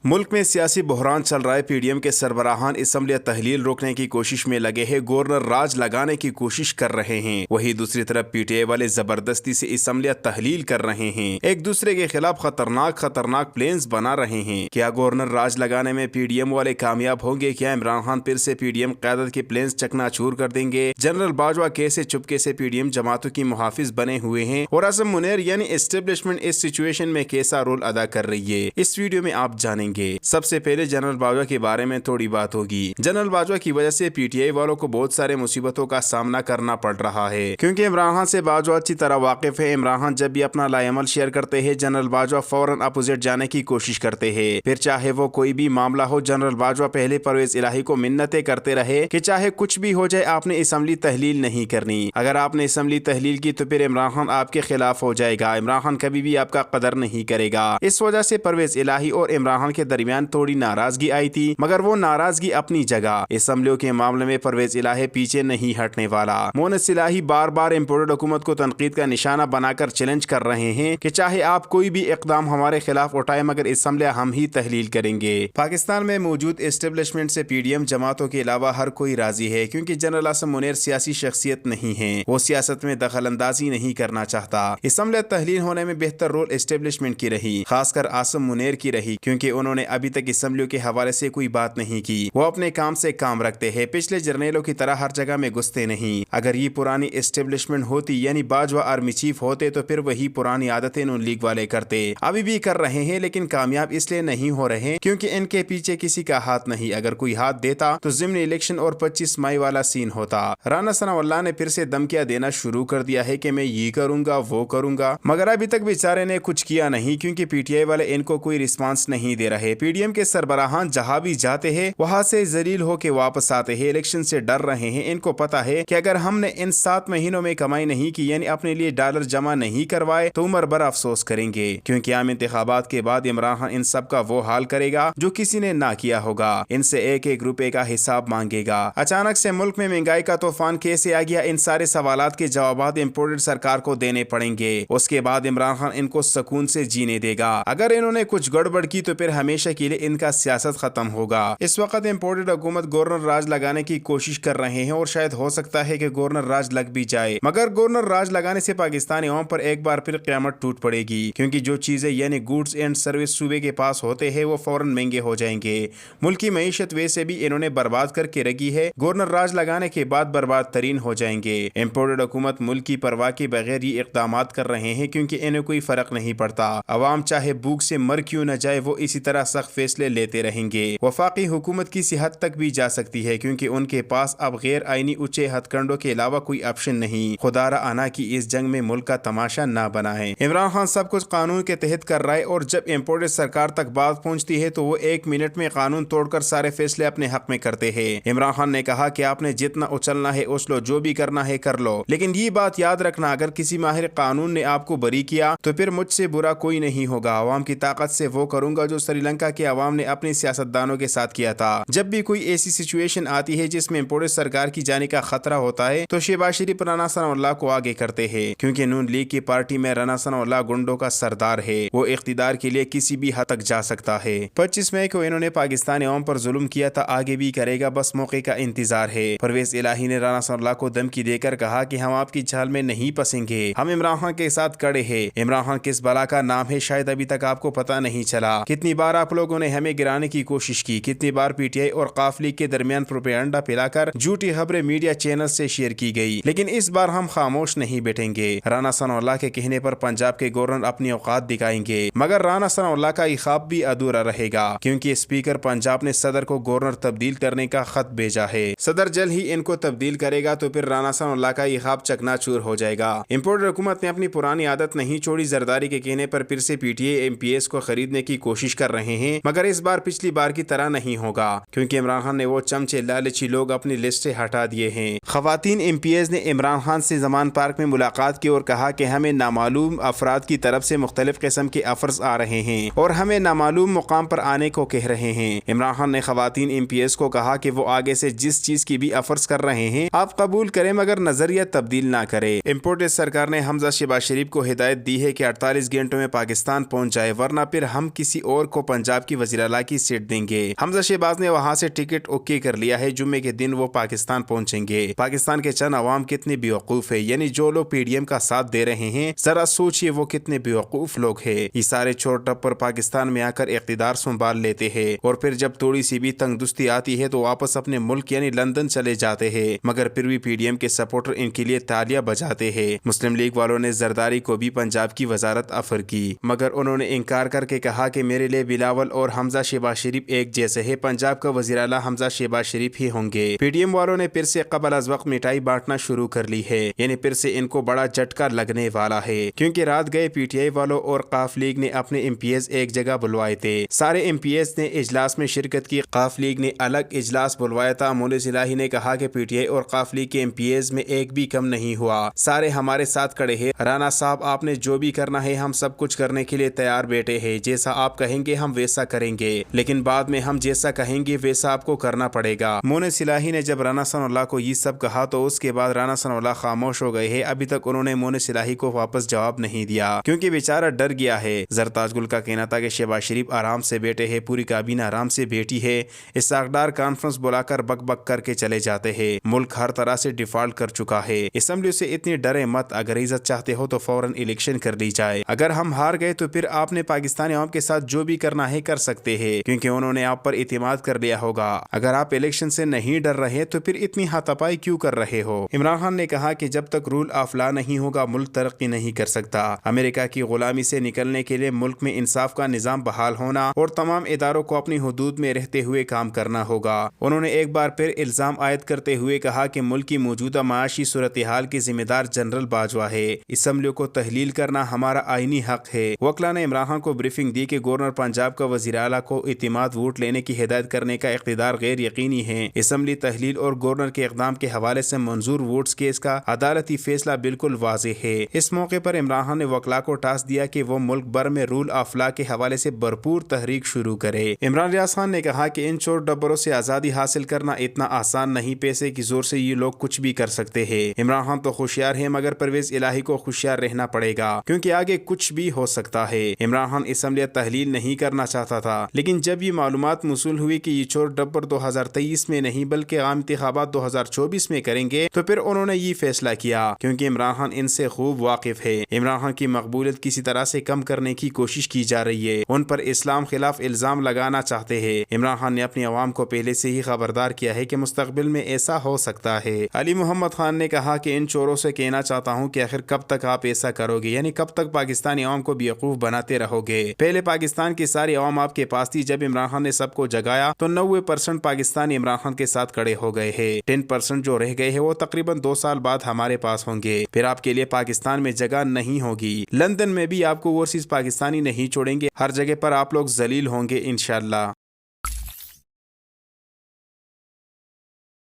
मुल्क में सियासी बहरान चल रहा है। पीडीएम के सरबराहान असम्बली तहलील रोकने की कोशिश में लगे हैं, गवर्नर राज लगाने की कोशिश कर रहे हैं। वहीं दूसरी तरफ पीटीआई वाले जबरदस्ती से असम्बली तहलील कर रहे हैं, एक दूसरे के खिलाफ खतरनाक प्लान्स बना रहे हैं। क्या गवर्नर राज लगाने में पीडीएम वाले कामयाब होंगे? क्या इमरान खान फिर से पीडीएम क़यादत के प्लान्स चकनाचूर कर देंगे? जनरल बाजवा कैसे चुपके से पीडीएम जमातों की मुहाफिज बने हुए हैं और आज़म मुनीर यानी एस्टेब्लिशमेंट इस सिचुएशन में कैसा रोल अदा कर रही है, इस वीडियो में आप जानेंगे। सबसे पहले जनरल बाजवा के बारे में थोड़ी बात होगी। जनरल बाजवा की वजह से पीटीआई वालों को बहुत सारे मुसीबतों का सामना करना पड़ रहा है, क्योंकि इमरान खान से बाजवा अच्छी तरह वाकिफ है। इमरान खान जब भी अपना लाएमल शेयर करते हैं, जनरल बाजवा फौरन अपोजिट जाने की कोशिश करते हैं। फिर चाहे वो कोई भी मामला हो, जनरल बाजवा पहले परवेज इलाही को मिन्नतें करते रहे कि चाहे कुछ भी हो जाए आपने असम्बली तहलील नहीं करनी। अगर आपने असम्बली तहलील की तो फिर इमरान खान आपके खिलाफ हो जाएगा। इमरान खान कभी भी आपका कदर नहीं करेगा। इस वजह से परवेज इलाही और इमरान खान के दरमियान थोड़ी नाराजगी आई थी, मगर वो नाराजगी अपनी जगह। असम्बलियों के मामले में परवेज इलाही पीछे नहीं हटने वाला। मोनस इलाही बार बार इम्पोर्टेड हुकूमत को तनकीद का निशाना बनाकर चैलेंज कर रहे हैं कि चाहे आप कोई भी इकदाम हमारे खिलाफ उठाए, मगर असम्बली हम ही तहलील करेंगे। पाकिस्तान में मौजूद एस्टेब्लिशमेंट से पीडीएम जमातों के अलावा हर कोई राजी है, क्योंकि जनरल आज़म मुनीर सियासी शख्सियत नहीं है। वो सियासत में दखल अंदाजी नहीं करना चाहता। असम्बली तहलील होने में बेहतर रोल एस्टेब्लिशमेंट की रही, खासकर आज़म मुनीर की रही, क्योंकि उन्होंने अभी तक असम्बलियों के हवाले से कोई बात नहीं की। वो अपने काम से काम रखते हैं, पिछले जर्नेलों की तरह हर जगह में घुसते नहीं। अगर ये पुरानी एस्टेब्लिशमेंट होती, यानी बाजवा आर्मी चीफ होते, तो फिर वही पुरानी आदतें नून लीग वाले करते। अभी भी कर रहे हैं, लेकिन कामयाब इसलिए नहीं हो रहे क्योंकि इनके पीछे किसी का हाथ नहीं। अगर कोई हाथ देता तो ज़िमनी इलेक्शन और 25 मई वाला सीन होता। राना सनाउल्लाह ने फिर से धमकियां देना शुरू कर दिया है कि मैं ये करूंगा वो करूंगा, मगर अभी तक बेचारे ने कुछ किया नहीं, क्योंकि पीटीआई वाले इनको कोई रिस्पांस नहीं दे रहे। पीडीएम के सरबराहान जहां भी जाते हैं वहां से जलील होके वापस आते हैं। इलेक्शन से डर रहे हैं। इनको पता है कि अगर हमने इन 7 महीनों में कमाई नहीं की, यानी अपने लिए डॉलर जमा नहीं करवाए, तो उम्र भर अफसोस करेंगे, क्योंकि आम इंतखाबात के बाद इमरान खान इन सब का वो हाल करेगा जो किसी ने ना किया होगा। इनसे एक एक रुपए का हिसाब मांगेगा। अचानक से मुल्क में महंगाई का तूफान कैसे आ गया, इन सारे सवालात के जवाब इम्पोर्टेड सरकार को देने पड़ेंगे। उसके बाद इमरान खान इनको सुकून से जीने देगा। अगर इन्होंने कुछ गड़बड़ की तो फिर हमेशा के लिए इनका सियासत खत्म होगा। इस वक्त इम्पोर्टेड हुकूमत गवर्नर राज लगाने की कोशिश कर रहे हैं और शायद हो सकता है कि गवर्नर राज लग भी जाए, मगर गवर्नर राज लगाने से पाकिस्तानी अवाम पर एक बार फिर क़यामत टूट पड़ेगी, क्योंकि जो चीजें यानी गुड्स एंड सर्विस सूबे के पास होते हैं वो फौरन महंगे हो जाएंगे। मुल्क की मईशत वैसे भी इन्होंने बर्बाद करके रखी है, गवर्नर राज लगाने के बाद बर्बाद तरीन हो जाएंगे। इम्पोर्टेड हुकूमत मुल्क की परवाह के बगैर ये इक़दाम कर रहे हैं, क्योंकि इन्हें कोई फर्क नहीं पड़ता। अवाम चाहे भूख से मर क्यों न जाए, वो इसी तरह सख्त फैसले लेते रहेंगे। वफाकी हुकूमत किसी हद तक भी जा सकती है, क्योंकि उनके पास अब गैर आईनी ऊंचे हथकंडों के अलावा कोई ऑप्शन नहीं। खुदारा आना की इस जंग में मुल्क का तमाशा ना बनाए। इमरान खान सब कुछ कानून के तहत कर रहा है, और जब इम्पोर्टेड सरकार तक बात पहुंचती है तो वो 1 मिनट में कानून तोड़कर सारे फैसले अपने हक में करते हैं। इमरान खान ने कहा कि आपने जितना उछलना है उछलो, जो भी करना है कर लो, लेकिन ये बात याद रखना, अगर किसी माहिर कानून ने आपको बरी किया तो फिर मुझसे बुरा कोई नहीं होगा। अवाम की ताकत से वो करूंगा जो श्रीलंका के अवाम ने अपने सियासतदानों के साथ किया था। जब भी कोई ऐसी सिचुएशन आती है जिसमें इम्पोर्टेड सरकार की जाने का खतरा होता है, तो शहबाज शरीफ राना सनाउल्लाह को आगे करते हैं, क्योंकि नून लीग की पार्टी में राना सनाउल्लाह गुंडों का सरदार है। वो इख्तिदार के लिए किसी भी हद तक जा सकता है। 25 मई को इन्होंने पाकिस्तानी अवाम पर जुल्म किया था, आगे भी करेगा, बस मौके का इंतजार है। परवेज इलाही ने राना सनाउल्लाह को धमकी देकर कहा कि हम आपकी चाल में नहीं फंसेंगे, हम इमरान खान के साथ खड़े हैं। इमरान खान किस बला का नाम है शायद अभी तक आपको पता नहीं चला। कितनी बार आप लोगों ने हमें गिराने की कोशिश की, कितनी बार पीटीआई और काफ लीग के दरमियान प्रोपेगेंडा फैलाकर झूठी खबरें मीडिया चैनल से शेयर की गई, लेकिन इस बार हम खामोश नहीं बैठेंगे। राना सनाउल्लाह के कहने पर पंजाब के गवर्नर अपनी औकात दिखाएंगे, मगर राना सनाउल्लाह का ख्वाब भी अधूरा रहेगा, क्योंकि स्पीकर पंजाब ने सदर को गवर्नर तब्दील करने का खत भेजा है। सदर जल्द ही इनको तब्दील करेगा तो फिर राना सनाउल्लाह का ख्वाब चकनाचूर हो जाएगा। इम्पोर्टेड हुकूमत ने अपनी पुरानी आदत नहीं छोड़ी। जरदारी के कहने पर फिर से पीटीआई एमपीएस को खरीदने की कोशिश कर रहे हैं, मगर इस बार पिछली बार की तरह नहीं होगा, क्योंकि इमरान खान ने वो चमचे लालची लोग अपनी लिस्ट से हटा दिए हैं। खवातीन एमपीएस ने इमरान खान से जमान पार्क में मुलाकात की और कहा कि हमें नामालूम अफराद की तरफ से मुख्तलिफ किस्म के ऑफर्स आ रहे हैं और हमें नामालूम मुकाम पर आने को कह रहे हैं। इमरान खान ने खवातीन एमपीएस को कहा कि वो आगे से जिस चीज की भी ऑफर्स कर रहे हैं आप कबूल करें, मगर नजरिया तब्दील ना करें। इम्पोर्टेड सरकार ने हमजा शहबाज शरीफ को हिदायत दी है कि 48 घंटों में पाकिस्तान पहुंच जाए, वरना फिर हम किसी और को पंजाब की वज़ीर आला की सीट देंगे। हमजा शहबाज ने वहाँ से टिकट ओके कर लिया है, जुम्मे के दिन वो पाकिस्तान पहुंचेंगे। पाकिस्तान के चंद अवाम कितने बेवकूफ है, यानी जो लोग पीडीएम का साथ दे रहे हैं, जरा सोचिए वो कितने बेवकूफ लोग हैं। ये सारे चोर टप्पर पाकिस्तान में आकर इख्तिदार संभाल लेते हैं और फिर जब थोड़ी सी भी तंगदुस्ती आती है तो वापस अपने मुल्क यानी लंदन चले जाते हैं, मगर फिर भी पीडीएम के सपोर्टर इनके लिए तालियां बजाते हैं। मुस्लिम लीग वालों ने जरदारी को भी पंजाब की वजारत ऑफर की, मगर उन्होंने इनकार करके कहा कि मेरे लिए बिलावल और हमजा शहबाज शरीफ एक जैसे है, पंजाब का वज़ीर आला हमजा शहबाज शरीफ ही होंगे। पीडीएम वालों ने फिर से कबल अज वक्त मिठाई बांटना शुरू कर ली है, यानी फिर से इनको बड़ा झटका लगने वाला है, क्योंकि रात गए पीटीआई वालों और काफ लीग ने अपने एमपीएस एक जगह बुलवाए थे। सारे एमपीएस ने इजलास में शिरकत की, काफ लीग ने अलग इजलास बुलवाया था। मोनिस इलाही ने कहा कि पीटीआई और काफ लीग के एमपीएस में एक भी कम नहीं हुआ, सारे हमारे साथ खड़े हैं। राना साहब, आपने जो भी करना है हम सब कुछ करने के लिए तैयार बैठे हैं, जैसा आप कहेंगे हम वैसा करेंगे, लेकिन बाद में हम जैसा कहेंगे वैसा आपको करना पड़ेगा। मोनिस इलाही ने जब राना सनाउल्लाह को ये सब कहा तो उसके बाद राना सनाउल्लाह खामोश हो गए हैं। अभी तक उन्होंने मोनिस इलाही को वापस जवाब नहीं दिया, क्योंकि बेचारा डर गया है। जरताज गुल का कहना था कि शहबाज शरीफ आराम से बैठे हैं, पूरी काबीना आराम से बैठी है, इसाकदार कॉन्फ्रेंस बुलाकर बक बक करके चले जाते हैं। मुल्क हर तरह से डिफॉल्ट कर चुका है। असेंबली से इतनी डरे मत, अगर इज्जत चाहते हो तो फौरन इलेक्शन कर ली जाए। अगर हम हार गए तो फिर आपने पाकिस्तानी आवाम के साथ जो भी करना है कर सकते हैं, क्योंकि उन्होंने आप पर इतिमाद कर लिया होगा। अगर आप इलेक्शन से नहीं डर रहे तो फिर इतनी हाथापाई क्यों कर रहे हो। इमरान खान ने कहा कि जब तक रूल ऑफ लॉ नहीं होगा मुल्क तरक्की नहीं कर सकता। अमेरिका की गुलामी से निकलने के लिए मुल्क में इंसाफ का निजाम बहाल होना और तमाम इदारों को अपनी हुदूद में रहते हुए काम करना होगा। उन्होंने एक बार फिर इल्जाम आयद करते हुए कहा कि मुल्क की मौजूदा माशी सूरत हाल की जिम्मेदार जनरल बाजवा है। असेंबली को तहलील करना हमारा आईनी हक है। वकला ने इमरान खान को ब्रीफिंग दी कि गवर्नर पंजाब का वज़ीर आला को इतिमाद वोट लेने की हिदायत करने का इख्तिदार गैर यकीनी है। असेंबली तहलील और गवर्नर के इक़दाम के हवाले से मंजूर वोट्स केस का अदालती फैसला बिल्कुल वाज़ेह है। इस मौके पर इमरान खान ने वकला को टास्क दिया कि वो मुल्क भर में रूल ऑफ लॉ के हवाले से भरपूर तहरीक शुरू करे। इमरान रियाज खान ने कहा कि इन चोर डब्बरों से आज़ादी हासिल करना इतना आसान नहीं, पैसे की जोर से ये लोग कुछ भी कर सकते हैं। इमरान खान तो होशियार है, मगर परवेज इलाही को होशियार रहना पड़ेगा, क्योंकि आगे कुछ भी हो सकता है। इमरान खान असेंबली तहलील नहीं करना चाहता था, लेकिन जब ये मालूमात मौसूल हुई कि ये चोर डब्बर 2023 में नहीं बल्कि आम इंतखाबात 2024 में करेंगे, तो फिर उन्होंने ये फैसला किया, क्योंकि इमरान खान इनसे खूब वाकिफ है। इमरान खान की मकबूलियत किसी तरह से कम करने की कोशिश की जा रही है, उन पर इस्लाम खिलाफ इल्जाम लगाना चाहते हैं। इमरान खान ने अपनी आवाम को पहले से ही खबरदार किया है कि मुस्तकबिल में ऐसा हो सकता है। अली मोहम्मद खान ने कहा कि इन चोरों से कहना चाहता हूँ कि आखिर कब तक आप ऐसा करोगे, यानी कब तक पाकिस्तानी आवाम को बेवकूफ बनाते रहोगे। पहले पाकिस्तान की सारी आवाम आपके पास थी, जब इमरान खान ने सबको जगाया तो 90% पाकिस्तानी इमरान खान के साथ खड़े हो गए हैं। 10% जो रह गए हैं वो तकरीबन 2 साल बाद हमारे पास होंगे, फिर आपके लिए पाकिस्तान में जगह नहीं होगी। लंदन में भी आपको ओवरसीज पाकिस्तानी नहीं छोड़ेंगे, हर जगह पर आप लोग जलील होंगे इंशाअल्लाह।